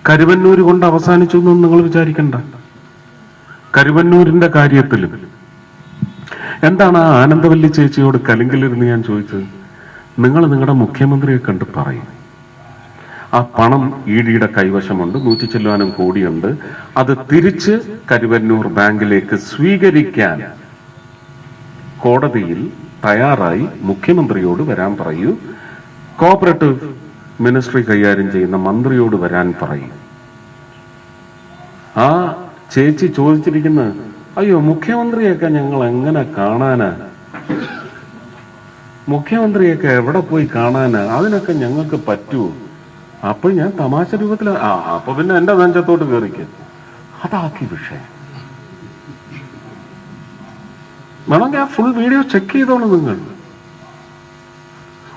കരുവന്നൂർ കൊണ്ട് അവസാനിച്ചു എന്നൊന്നും നിങ്ങൾ വിചാരിക്കണ്ട. കരുവന്നൂരിന്റെ കാര്യത്തിലും എന്താണ് ആ ആനന്ദവല്ലി ചേച്ചിയോട് കലിങ്കിലിരുന്ന് ഞാൻ ചോദിച്ചത്, നിങ്ങൾ നിങ്ങളുടെ മുഖ്യമന്ത്രിയെ കണ്ട് പറയും, ആ പണം ഇഡിയുടെ കൈവശമുണ്ട്, 100 ചില്ലാനം കോടിയുണ്ട്, അത് തിരിച്ച് കരുവന്നൂർ ബാങ്കിലേക്ക് സ്വീകരിക്കാൻ കോടതിയിൽ തയ്യാറായി മുഖ്യമന്ത്രിയോട് വരാൻ പറയൂ, കോഓപ്പറേറ്റീവ് മിനിസ്ട്രി കൈകാര്യം ചെയ്യുന്ന മന്ത്രിയോട് വരാൻ പറയും. ആ ചേച്ചി ചോദിച്ചിരിക്കുന്ന, അയ്യോ മുഖ്യമന്ത്രിയൊക്കെ ഞങ്ങൾ എങ്ങനെ കാണാനാ, മുഖ്യമന്ത്രിയൊക്കെ എവിടെ പോയി കാണാനാ, അതിനൊക്കെ ഞങ്ങൾക്ക് പറ്റുമോ? അപ്പോൾ ഞാൻ തമാശ രൂപത്തിൽ അപ്പൊ പിന്നെ എന്റെ നെഞ്ചത്തോട്ട് കയറിക്ക്, അതാക്കി വിഷയം. വേണമെങ്കിൽ ആ ഫുൾ വീഡിയോ ചെക്ക് ചെയ്തോളൂ നിങ്ങൾ.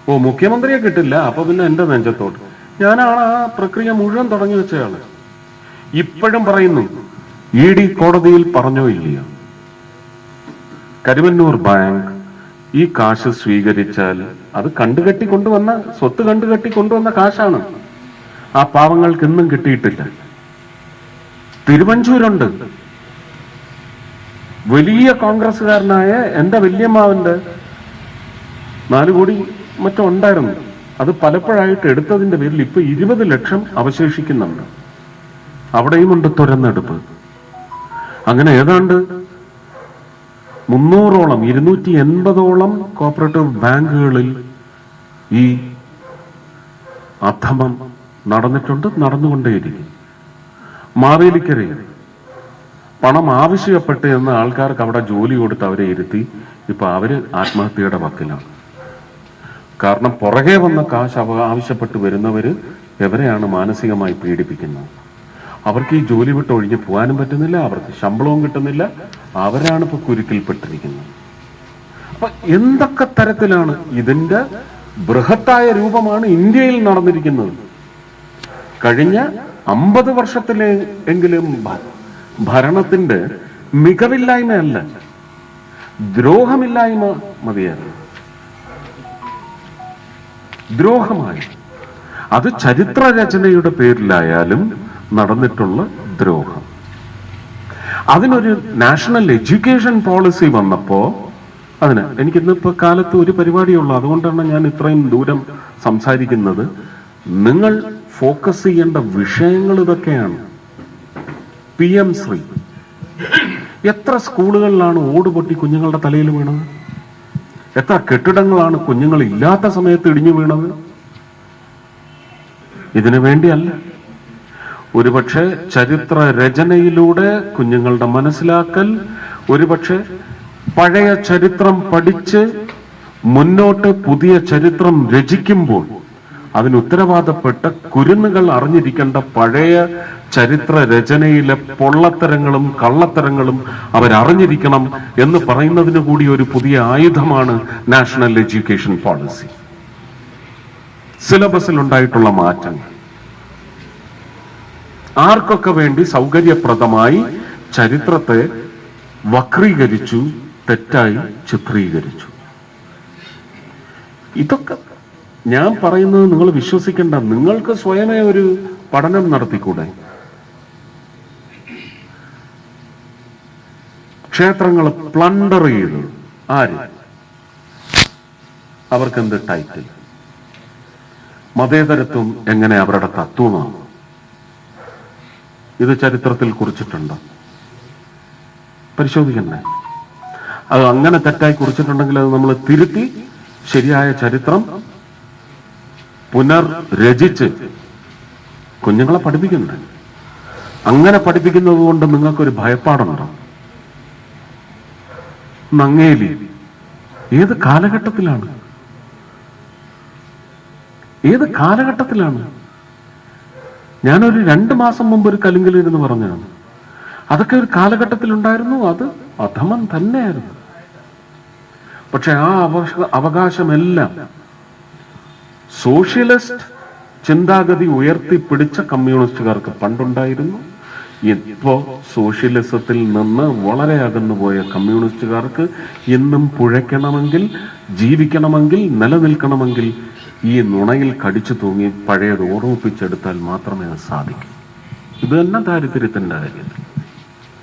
ഓ മുഖ്യമന്ത്രിയെ കിട്ടില്ല, അപ്പൊ പിന്നെ എന്റെ നെഞ്ചത്തോട്ട്. ഞാനാണ് ആ പ്രക്രിയ മുഴുവൻ തുടങ്ങി വെച്ചയാള്. ഇപ്പോഴും പറയുന്നു, ഇഡി കോടതിയിൽ പറഞ്ഞോ ഇല്ലയോ, കരുവന്നൂർ ബാങ്ക് ഈ കാശ് സ്വീകരിച്ചാൽ അത് കണ്ടുകെട്ടി കൊണ്ടുവന്ന സ്വത്ത്, കണ്ടുകെട്ടി കൊണ്ടുവന്ന കാശാണ്. ആ പാവങ്ങൾക്ക് ഇന്നും കിട്ടിയിട്ടില്ല. തിരുവഞ്ചൂരുണ്ട്, വലിയ കോൺഗ്രസ്സുകാരനായ എന്റെ വല്യമ്മാവിന്റെ 4 കോടി മറ്റോ ഉണ്ടായിരുന്നു. അത് പലപ്പോഴായിട്ട് എടുത്തതിന്റെ പേരിൽ ഇപ്പൊ 20 ലക്ഷം അവശേഷിക്കുന്നുണ്ട്. അവിടെയുമുണ്ട് തുരന്നെടുപ്പ്. അങ്ങനെ ഏതാണ്ട് 300ഓളം 280ഓളം കോഓപ്പറേറ്റീവ് ബാങ്കുകളിൽ ഈ അധമം നടന്നിട്ടുണ്ട്, നടന്നുകൊണ്ടേയിരിക്കും. മാവേലിക്കരയിൽ പണം ആവശ്യപ്പെട്ട് എന്ന ആൾക്കാർക്ക് അവിടെ ജോലി കൊടുത്ത് അവരെ ഇരുത്തി ഇപ്പൊ അവര് ആത്മഹത്യയുടെ വക്കിലാണ്. കാരണം പുറകെ വന്ന കാശ് ആവശ്യപ്പെട്ട് വരുന്നവര് എവരെയാണ് മാനസികമായി പീഡിപ്പിക്കുന്നത്. അവർക്ക് ഈ ജോലി വിട്ട് ഒഴിഞ്ഞു പോകാനും പറ്റുന്നില്ല, അവർക്ക് ശമ്പളവും കിട്ടുന്നില്ല, അവരാണ് ഇപ്പൊ കുരുക്കിൽപ്പെട്ടിരിക്കുന്നത്. അപ്പൊ എന്തൊക്കെ തരത്തിലാണ് ഇതിന്റെ ബൃഹത്തായ രൂപമാണ് ഇന്ത്യയിൽ നടന്നിരിക്കുന്നത്. കഴിഞ്ഞ 50 വർഷത്തിലെങ്കിലും ഭരണത്തിന്റെ മികവില്ലായ്മയല്ല, ദ്രോഹമില്ലായ്മ മതിയായിരുന്നു. ദ്രോഹമായി അത് ചരിത്ര രചനയുടെ പേരിലായാലും നടന്നിട്ടുള്ള ദ്രോഹം. അതിനൊരു നാഷണൽ എഡ്യൂക്കേഷൻ പോളിസി വന്നപ്പോ അതിന് എനിക്കിന്നിപ്പോ കാലത്ത് ഒരു പരിപാടിയുള്ളൂ, അതുകൊണ്ടാണ് ഞാൻ ഇത്രയും ദൂരം സംസാരിക്കുന്നത്. നിങ്ങൾ ഫോക്കസ് ചെയ്യേണ്ട വിഷയങ്ങൾ ഇതൊക്കെയാണ്. PM ശ്രീ, എത്ര സ്കൂളുകളിലാണ് ഓട് പൊട്ടി കുഞ്ഞുങ്ങളുടെ തലയിൽ വീണത്? എത്ര കെട്ടിടങ്ങളാണ് കുഞ്ഞുങ്ങൾ ഇല്ലാത്ത സമയത്ത് ഇടിഞ്ഞു വീണത്? ഇതിനു വേണ്ടിയല്ല. ഒരുപക്ഷെ ചരിത്ര രചനയിലൂടെ കുഞ്ഞുങ്ങളുടെ മനസ്സിലാക്കൽ, ഒരുപക്ഷെ പഴയ ചരിത്രം പഠിച്ച് മുന്നോട്ട് പുതിയ ചരിത്രം രചിക്കുമ്പോൾ അതിന് ഉത്തരവാദപ്പെട്ട കുരുന്നുകൾ അറിഞ്ഞിരിക്കേണ്ട പഴയ ചരിത്ര രചനയിലെ പൊള്ളത്തരങ്ങളും കള്ളത്തരങ്ങളും അവരറിഞ്ഞിരിക്കണം എന്ന് പറയുന്നതിന് കൂടി ഒരു പുതിയ ആയുധമാണ് നാഷണൽ എഡ്യൂക്കേഷൻ പോളിസി. സിലബസിൽ ഉണ്ടായിട്ടുള്ള മാറ്റങ്ങൾ ആർക്കൊക്കെ വേണ്ടി സൗകര്യപ്രദമായി ചരിത്രത്തെ വക്രീകരിച്ചു, തെറ്റായി ചിത്രീകരിച്ചു. ഇതൊക്കെ ഞാൻ പറയുന്നത് നിങ്ങൾ വിശ്വസിക്കേണ്ട. നിങ്ങൾക്ക് സ്വയമേ ഒരു പഠനം നടത്തിക്കൂടെ? ക്ഷേത്രങ്ങൾ പ്ലണ്ടർ ചെയ്തു ആര്? അവർക്കെന്ത് ടൈറ്റിൽ? മതേതരത്വം എങ്ങനെ അവരുടെ തത്വമാണ്? ഇത് ചരിത്രത്തിൽ കുറിച്ചിട്ടുണ്ടോ? പരിശോധിക്കണ്ടേ? അത് അങ്ങനെ തെറ്റായി കുറിച്ചിട്ടുണ്ടെങ്കിൽ അത് നമ്മൾ തിരുത്തി ശരിയായ ചരിത്രം പുനർരചിച്ച് കുഞ്ഞുങ്ങളെ പഠിപ്പിക്കണ്ടേ? അങ്ങനെ പഠിപ്പിക്കുന്നത് കൊണ്ട് നിങ്ങൾക്കൊരു ഭയപ്പാടുണ്ടോ? നങ്ങേലി ഏത് കാലഘട്ടത്തിലാണ്? ഏത് കാലഘട്ടത്തിലാണ്? ഞാനൊരു 2 മാസം മുമ്പ് ഒരു കലിങ്കിലിരുന്ന് പറഞ്ഞതാണ്. അതൊക്കെ ഒരു കാലഘട്ടത്തിലുണ്ടായിരുന്നു, അത് അധമം തന്നെയായിരുന്നു. പക്ഷെ ആ അവകാശമെല്ലാം സോഷ്യലിസ്റ്റ് ചിന്താഗതി ഉയർത്തിപ്പിടിച്ച കമ്മ്യൂണിസ്റ്റുകാർക്ക് പണ്ടുണ്ടായിരുന്നു. ഇപ്പോ സോഷ്യലിസത്തിൽ നിന്ന് വളരെ അകന്നുപോയ കമ്മ്യൂണിസ്റ്റുകാർക്ക് ഇന്നും പുഴയ്ക്കണമെങ്കിൽ, ജീവിക്കണമെങ്കിൽ, നിലനിൽക്കണമെങ്കിൽ ഈ നുണയിൽ കടിച്ചു തൂങ്ങി പഴയത് ഓർമ്മിപ്പിച്ചെടുത്താൽ മാത്രമേ അത് സാധിക്കൂ. ഇത് തന്നെ ദാരിദ്ര്യത്തിന്റെ കാര്യത്തിൽ.